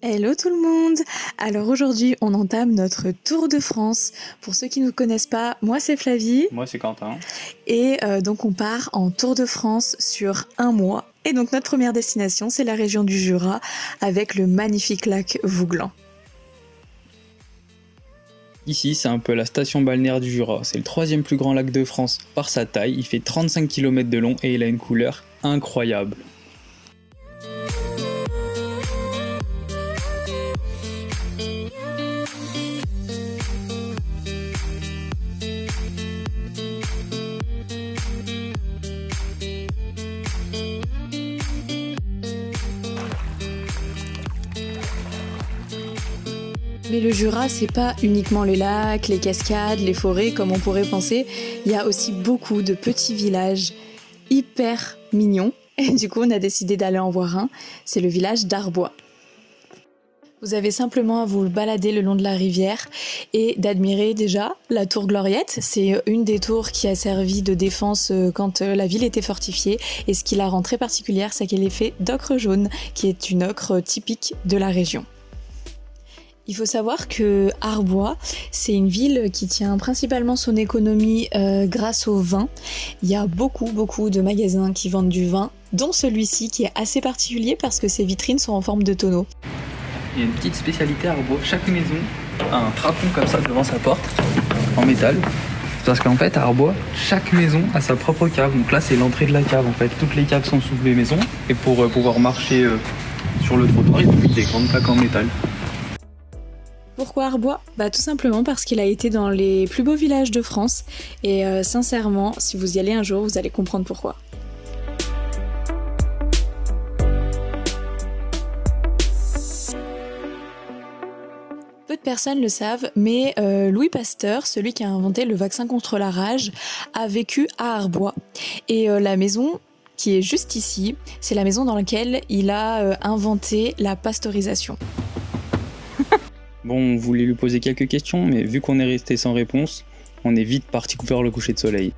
Hello tout le monde! Alors aujourd'hui on entame notre Tour de France. Pour ceux qui ne nous connaissent pas, moi c'est Flavie. Moi c'est Quentin. Et donc on part en Tour de France sur un mois. Et donc notre première destination c'est la région du Jura avec le magnifique lac Vouglan. Ici c'est un peu la station balnéaire du Jura. C'est le troisième plus grand lac de France par sa taille. Il fait 35 km de long et il a une couleur incroyable. Mais le Jura, c'est pas uniquement les lacs, les cascades, les forêts comme on pourrait penser. Il y a aussi beaucoup de petits villages hyper mignons. Et du coup, on a décidé d'aller en voir un. C'est le village d'Arbois. Vous avez simplement à vous balader le long de la rivière et d'admirer déjà la tour Gloriette. C'est une des tours qui a servi de défense quand la ville était fortifiée. Et ce qui la rend très particulière, c'est qu'elle est faite d'ocre jaune, qui est une ocre typique de la région. Il faut savoir que Arbois, c'est une ville qui tient principalement son économie grâce au vin. Il y a beaucoup de magasins qui vendent du vin, dont celui-ci qui est assez particulier parce que ses vitrines sont en forme de tonneau. Il y a une petite spécialité à Arbois. Chaque maison a un frapon comme ça devant sa porte, en métal. Parce qu'en fait à Arbois, chaque maison a sa propre cave. Donc là c'est l'entrée de la cave en fait. Toutes les caves sont sous les maisons. Et pour pouvoir marcher sur le trottoir, ils ont mis des grandes plaques en métal. Pourquoi Arbois ? Tout simplement parce qu'il a été dans les plus beaux villages de France et sincèrement, si vous y allez un jour, vous allez comprendre pourquoi. Peu de personnes le savent, mais Louis Pasteur, celui qui a inventé le vaccin contre la rage, a vécu à Arbois. Et la maison qui est juste ici, c'est la maison dans laquelle il a inventé la pasteurisation. Bon, on voulait lui poser quelques questions, mais vu qu'on est resté sans réponse, on est vite parti vers le coucher de soleil.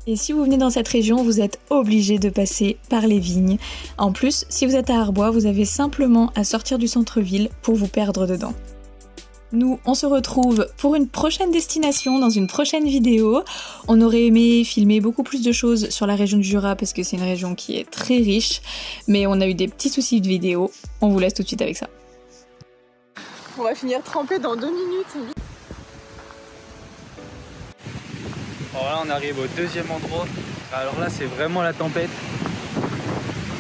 Et si vous venez dans cette région, vous êtes obligé de passer par les vignes. En plus, si vous êtes à Arbois, vous avez simplement à sortir du centre-ville pour vous perdre dedans. Nous, on se retrouve pour une prochaine destination, dans une prochaine vidéo. On aurait aimé filmer beaucoup plus de choses sur la région du Jura parce que c'est une région qui est très riche, mais on a eu des petits soucis de vidéo. On vous laisse tout de suite avec ça. On va finir trempé dans 2 minutes. Alors là on arrive au deuxième endroit. Alors là c'est vraiment la tempête.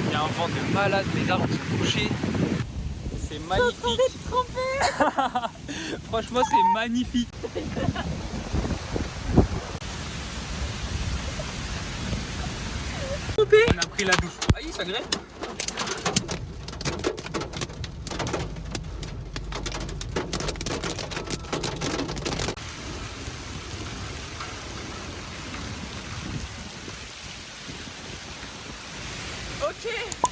Il y a un vent de malade, les arbres sont couchés. C'est magnifique. Je suis en train d'être trempée. Franchement c'est magnifique. On a pris la douche. Aïe ça grève. Ok.